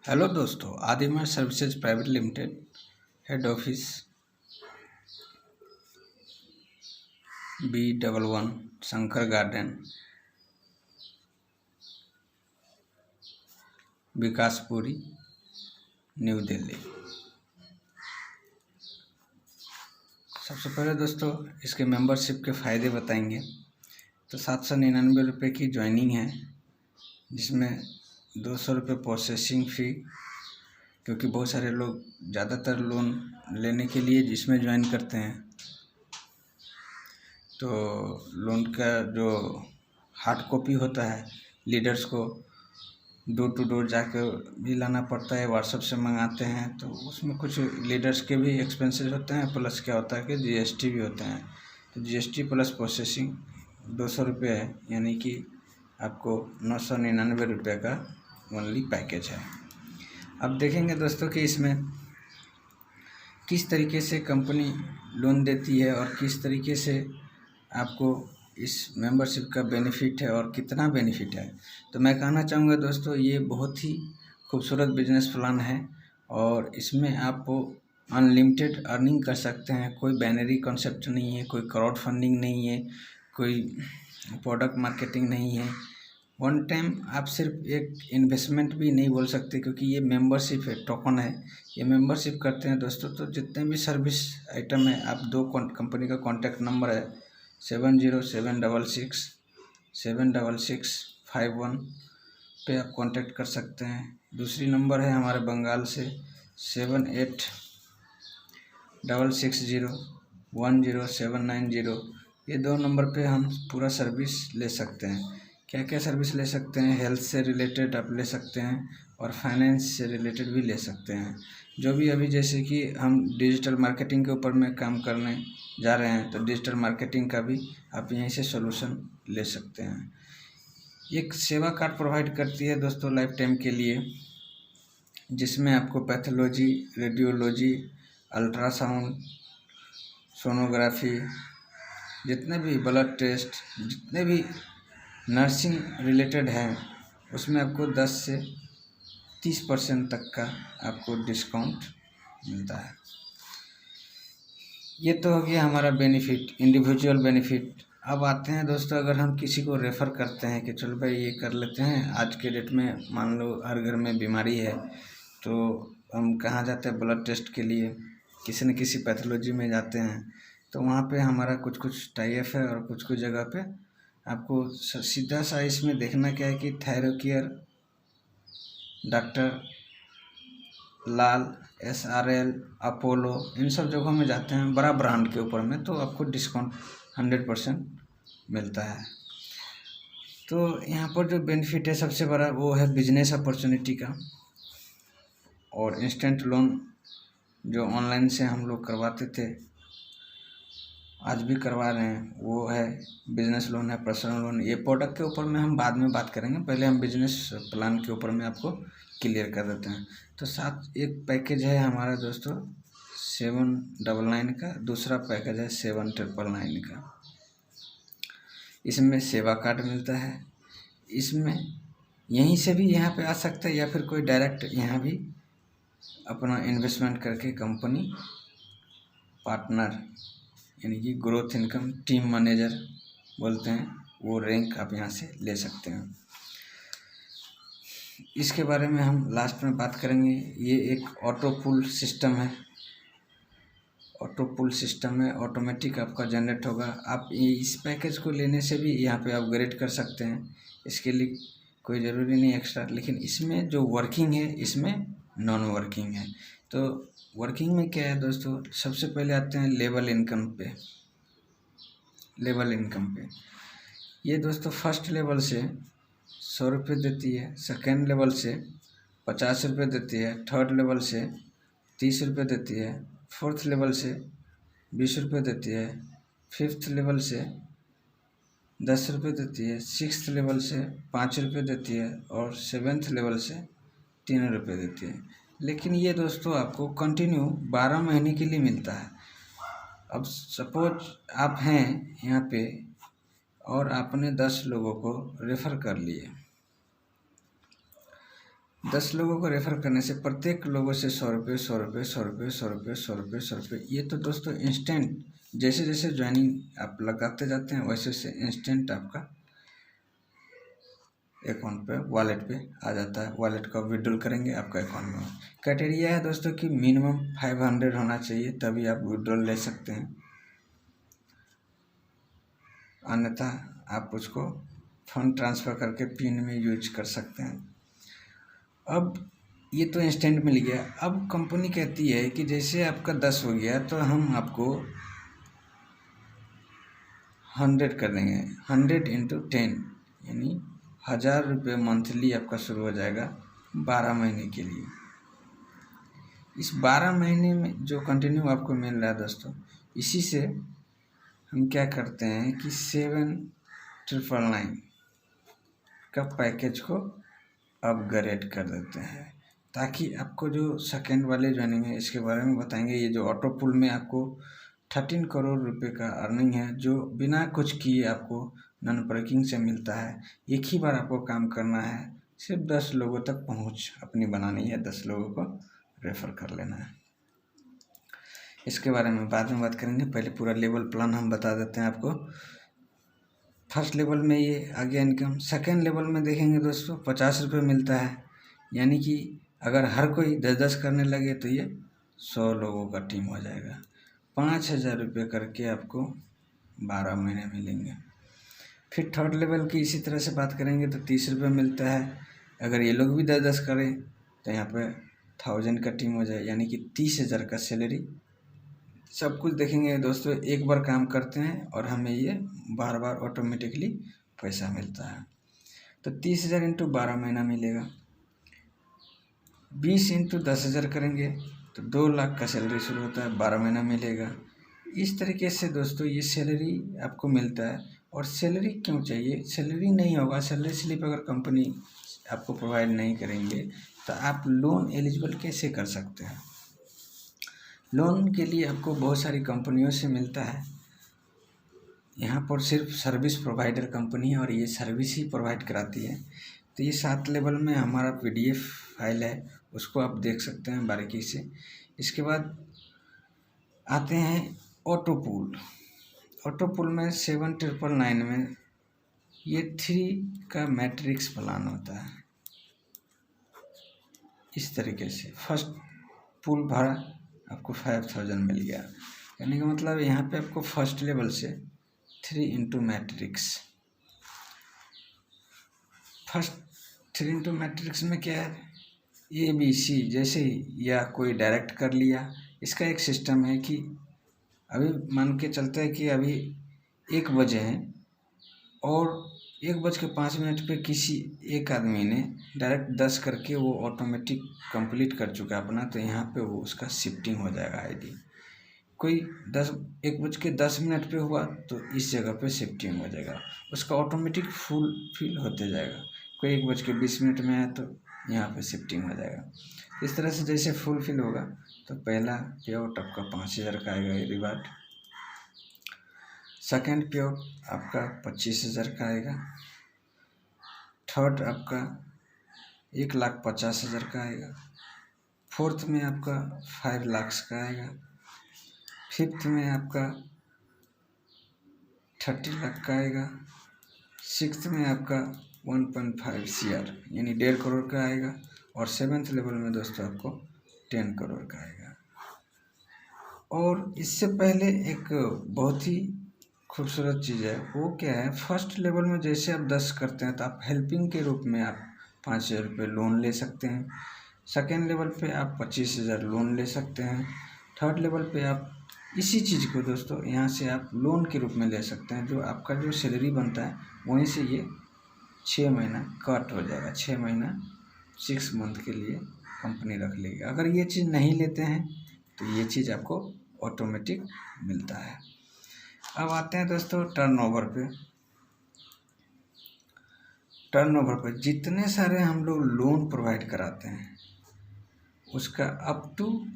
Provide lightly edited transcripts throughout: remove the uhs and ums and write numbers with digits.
Hello दोस्तों, Adima services private limited head office B11 Shankar garden, Vikaspuri, new Delhi. सबसे पहले दोस्तों इसके मेंबरशिप के फ़ायदे बताएंगे। तो 799 रुपये की ज्वाइनिंग है, जिसमें 200 रुपये प्रोसेसिंग फ़ी, क्योंकि बहुत सारे लोग ज़्यादातर लोन लेने के लिए जिसमें ज्वाइन करते हैं, तो लोन का जो हार्ड कॉपी होता है लीडर्स को डोर टू डोर जाकर भी लाना पड़ता है, व्हाट्सएप से मंगाते हैं, तो उसमें कुछ लीडर्स के भी एक्सपेंसेस होते हैं, प्लस क्या होता है कि GST भी होते हैं। तो GST प्लस प्रोसेसिंग 200 रुपये है, यानी कि आपको 999 रुपये का ओनली पैकेज है। अब देखेंगे दोस्तों कि इसमें किस तरीके से कंपनी लोन देती है और किस तरीके से आपको इस मेंबरशिप का बेनिफिट है और कितना बेनिफिट है। तो मैं कहना चाहूँगा दोस्तों, ये बहुत ही खूबसूरत बिजनेस प्लान है और इसमें आप अनलिमिटेड अर्निंग कर सकते हैं। कोई बैनरी कॉन्सेप्ट नहीं है, कोई क्राउड फंडिंग नहीं है, कोई प्रोडक्ट मार्केटिंग नहीं है। वन टाइम आप सिर्फ एक इन्वेस्टमेंट भी नहीं बोल सकते, क्योंकि ये मेंबरशिप है, टोकन है। ये मेंबरशिप करते हैं दोस्तों, तो जितने भी सर्विस आइटम है, आप दो कंपनी का कॉन्टैक्ट नंबर है 70766651 पे आप कांटेक्ट कर सकते हैं। दूसरी नंबर है हमारे बंगाल से 7866010790। ये दो नंबर पे हम पूरा सर्विस ले सकते हैं। क्या क्या सर्विस ले सकते हैं? हेल्थ से रिलेटेड आप ले सकते हैं और फाइनेंस से रिलेटेड भी ले सकते हैं। जो भी अभी जैसे कि हम डिजिटल मार्केटिंग के ऊपर में काम करने जा रहे हैं, तो डिजिटल मार्केटिंग का भी आप यहीं से सॉल्यूशन ले सकते हैं। एक सेवा कार्ड प्रोवाइड करती है दोस्तों लाइफ टाइम के लिए, जिसमें आपको पैथोलॉजी, रेडियोलॉजी, अल्ट्रासाउंड, सोनोग्राफी, जितने भी ब्लड टेस्ट, जितने भी नर्सिंग रिलेटेड हैं, उसमें आपको 10 से 30% तक का आपको डिस्काउंट मिलता है। ये तो हो गया हमारा बेनिफिट, इंडिविजुअल बेनिफिट। अब आते हैं दोस्तों, अगर हम किसी को रेफ़र करते हैं कि चलो भाई ये कर लेते हैं, आज के डेट में मान लो हर घर में बीमारी है, तो हम कहाँ जाते हैं? ब्लड टेस्ट के लिए किसी न किसी पैथोलॉजी में जाते हैं। तो वहाँ पे हमारा कुछ कुछ टाई अप है और कुछ कुछ जगह पे आपको सीधा सा इसमें देखना क्या है कि थायरोकेयर, डॉक्टर लाल, SRL, अपोलो, इन सब जगहों में जाते हैं बड़ा ब्रांड के ऊपर में, तो आपको डिस्काउंट 100% मिलता है। तो यहाँ पर जो बेनिफिट है सबसे बड़ा वो है बिजनेस अपॉर्चुनिटी का, और इंस्टेंट लोन जो ऑनलाइन से हम लोग करवाते थे, आज भी करवा रहे हैं, वो है बिजनेस लोन है, पर्सनल लोन। ये प्रोडक्ट के ऊपर में हम बाद में बात करेंगे, पहले हम बिजनेस प्लान के ऊपर में आपको क्लियर कर देते हैं। तो साथ एक पैकेज है हमारा दोस्तों 799 का, दूसरा पैकेज है 7999 का। इसमें सेवा कार्ड मिलता है। इसमें यहीं से भी यहाँ पे आ सकता है, या फिर कोई डायरेक्ट यहाँ भी अपना इन्वेस्टमेंट करके कंपनी पार्टनर, यानी कि ग्रोथ इनकम टीम मैनेजर बोलते हैं, वो रैंक आप यहाँ से ले सकते हैं। इसके बारे में हम लास्ट में बात करेंगे। ये एक ऑटो पुल सिस्टम है, ऑटो पुल सिस्टम है, ऑटोमेटिक आपका जनरेट होगा। आप इस पैकेज को लेने से भी यहाँ पे अपग्रेड कर सकते हैं, इसके लिए कोई ज़रूरी नहीं एक्स्ट्रा। लेकिन इसमें जो वर्किंग है, इसमें नॉन वर्किंग है। तो वर्किंग में क्या है दोस्तों, सबसे पहले आते हैं लेवल इनकम पे। लेवल इनकम पे ये दोस्तों फर्स्ट लेवल से 100 रुपये देती है, सेकेंड लेवल से 50 रुपये देती है, थर्ड लेवल से 30 रुपये देती है, फोर्थ लेवल से 20 रुपये देती है, फिफ्थ लेवल से 10 रुपये देती है, सिक्स्थ लेवल से 5 रुपये देती है, और सेवेंथ लेवल से 3 रुपये देती है। लेकिन ये दोस्तों आपको कंटिन्यू 12 महीने के लिए मिलता है। अब सपोज आप हैं यहाँ पे और आपने 10 लोगों को रेफ़र कर लिए, 10 लोगों को रेफ़र करने से प्रत्येक लोगों से 100 रुपये 100 रुपये 100 रुपये 100 रुपये 100 रुपये 100 रुपये, ये तो दोस्तों इंस्टेंट जैसे जैसे ज्वाइनिंग आप लगाते जाते हैं वैसे वैसे इंस्टेंट आपका अकाउंट पे वॉलेट पे आ जाता है। वॉलेट का विड्रॉल करेंगे आपका अकाउंट में। क्राइटेरिया है दोस्तों कि मिनिमम 500 होना चाहिए तभी आप विड्रॉल ले सकते हैं, अन्यथा आप उसको फंड ट्रांसफ़र करके पिन में यूज कर सकते हैं। अब ये तो इंस्टेंट मिल गया। अब कंपनी कहती है कि जैसे आपका 10 हो गया तो हम आपको 100 कर देंगे, 100 इंटू 10 यानी 1000 रुपये मंथली आपका शुरू हो जाएगा 12 महीने के लिए। इस 12 महीने में जो कंटिन्यू आपको मिल रहा है दोस्तों, इसी से हम क्या करते हैं कि 7,999 का पैकेज को अपग्रेड कर देते हैं, ताकि आपको जो सेकेंड वाले ज्वाइनिंग है इसके बारे में बताएंगे। ये जो ऑटो पुल में आपको 13 करोड़ रुपए का अर्निंग है, जो बिना कुछ किए आपको नॉन ब्रेकिंग से मिलता है। एक ही बार आपको काम करना है, सिर्फ 10 लोगों तक पहुंच अपनी बनानी है, 10 लोगों को रेफ़र कर लेना है। इसके बारे में बाद में बात करेंगे, पहले पूरा लेवल प्लान हम बता देते हैं आपको। फर्स्ट लेवल में ये आ गया इनकम। सेकेंड लेवल में देखेंगे दोस्तों 50 रुपये मिलता है, यानी कि अगर हर कोई 10-10 करने लगे तो ये 100 लोगों का टीम हो जाएगा। 5,000 रुपये करके आपको 12 महीने मिलेंगे। फिर थर्ड लेवल की इसी तरह से बात करेंगे तो 30 रुपये मिलता है। अगर ये लोग भी 10-10 करें तो यहाँ पे 1000 का टीम हो जाए, यानी कि 30,000 का सैलरी। सब कुछ देखेंगे दोस्तों, एक बार काम करते हैं और हमें ये बार बार ऑटोमेटिकली पैसा मिलता है। तो 30,000 इंटू 12 महीना मिलेगा। 20 इंटू 10,000 करेंगे तो 2 लाख का सैलरी शुरू होता है, 12 महीना मिलेगा। इस तरीके से दोस्तों ये सैलरी आपको मिलता है। और सैलरी क्यों चाहिए? सैलरी नहीं होगा, सैलरी स्लिप अगर कंपनी आपको प्रोवाइड नहीं करेंगे तो आप लोन एलिजिबल कैसे कर सकते हैं? लोन के लिए आपको बहुत सारी कंपनियों से मिलता है। यहाँ पर सिर्फ सर्विस प्रोवाइडर कंपनी है और ये सर्विस ही प्रोवाइड कराती है। तो ये 7 लेवल में हमारा PDF फाइल है, उसको आप देख सकते हैं बारीकी से। इसके बाद आते हैं ऑटो पूल। ऑटो पूल में 7,999 में ये 3 का मैट्रिक्स प्लान होता है। इस तरीके से फर्स्ट पूल भरा आपको 5,000 मिल गया, यानी कि मतलब यहाँ पे आपको फर्स्ट लेवल से 3 into matrix. First 3 into matrix में क्या है, ABC जैसे या कोई डायरेक्ट कर लिया। इसका एक सिस्टम है कि अभी मान के चलते हैं कि अभी 1 बजे हैं और 1:05 पे किसी एक आदमी ने डायरेक्ट 10 करके वो ऑटोमेटिक कंप्लीट कर चुका है अपना, तो यहाँ पे वो उसका शिफ्टिंग हो जाएगा ID। कोई 1:10 पे हुआ तो इस जगह पे शिफ्टिंग हो जाएगा, उसका ऑटोमेटिक फुल फिल होते जाएगा। कोई 1:20 में है तो यहाँ पे शिफ्टिंग हो जाएगा। इस तरह से जैसे फुल फिल होगा तो पहला पे आउट आपका 5,000 का आएगा रिवार्ड। सेकेंड पे आउट आपका 25,000 का आएगा। थर्ड आपका 1,50,000 का आएगा। फोर्थ में आपका 5 लाख का आएगा। फिफ्थ में आपका 30 लाख का आएगा। सिक्स्थ में आपका 1.5 CR यानी 1.5 करोड़ का आएगा। और 7th लेवल में दोस्तों आपको 10 करोड़ का आएगा। और इससे पहले एक बहुत ही खूबसूरत चीज़ है, वो क्या है, फर्स्ट लेवल में जैसे आप 10 करते हैं तो आप हेल्पिंग के रूप में आप 5,000 रुपये लोन ले सकते हैं। सेकेंड लेवल पे आप 25,000 लोन ले सकते हैं। थर्ड लेवल पे आप इसी चीज़ को दोस्तों यहाँ से आप लोन के रूप में ले सकते हैं। जो आपका जो सैलरी बनता है वहीं से ये 6 महीना कट हो जाएगा। 6 महीना 6 मंथ के लिए कंपनी रख लेगी। अगर ये चीज़ नहीं लेते हैं तो ये चीज़ आपको ऑटोमेटिक मिलता है। अब आते हैं दोस्तों टर्नओवर पे। टर्नओवर पे जितने सारे हम लोग लोन प्रोवाइड कराते हैं उसका अप टू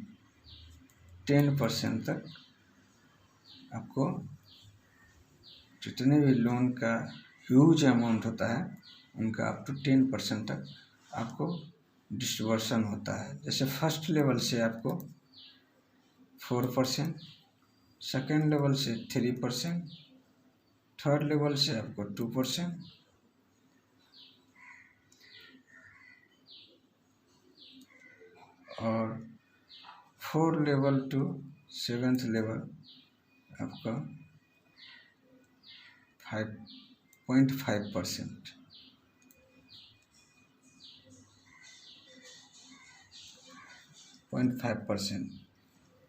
10% तक आपको, जितने भी लोन का ह्यूज अमाउंट होता है उनका अप टू 10% तक आपको डिस्ट्रीब्यूशन होता है। जैसे फर्स्ट लेवल से आपको 4%, सेकेंड लेवल से 3%, थर्ड लेवल से आपको 2%, और 4 लेवल टू 7th लेवल आपका 5.5%।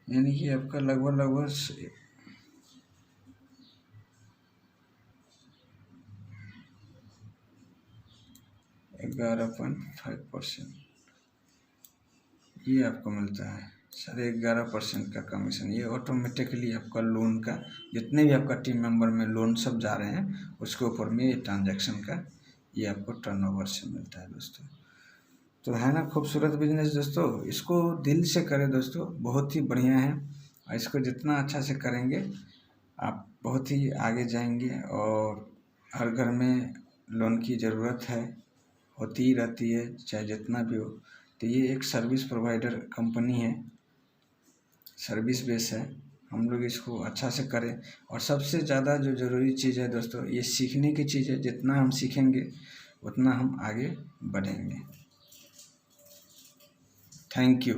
यानी कि आपका लगभग 11.5% ये आपको मिलता है। 11.5% का कमीशन ये ऑटोमेटिकली आपका लोन का, जितने भी आपका टीम मेंबर में लोन सब जा रहे हैं उसके ऊपर में ये ट्रांजैक्शन का ये आपको टर्नओवर से मिलता है दोस्तों। तो है ना खूबसूरत बिजनेस दोस्तों, इसको दिल से करें दोस्तों, बहुत ही बढ़िया है। और इसको जितना अच्छा से करेंगे आप बहुत ही आगे जाएंगे। और हर घर में लोन की ज़रूरत है, होती ही रहती है चाहे जितना भी हो। तो ये एक सर्विस प्रोवाइडर कंपनी है, सर्विस बेस है। हम लोग इसको अच्छा से करें। और सबसे ज़्यादा जो ज़रूरी चीज़ है दोस्तों, ये सीखने की चीज़ है। जितना हम सीखेंगे उतना हम आगे बढ़ेंगे। Thank you.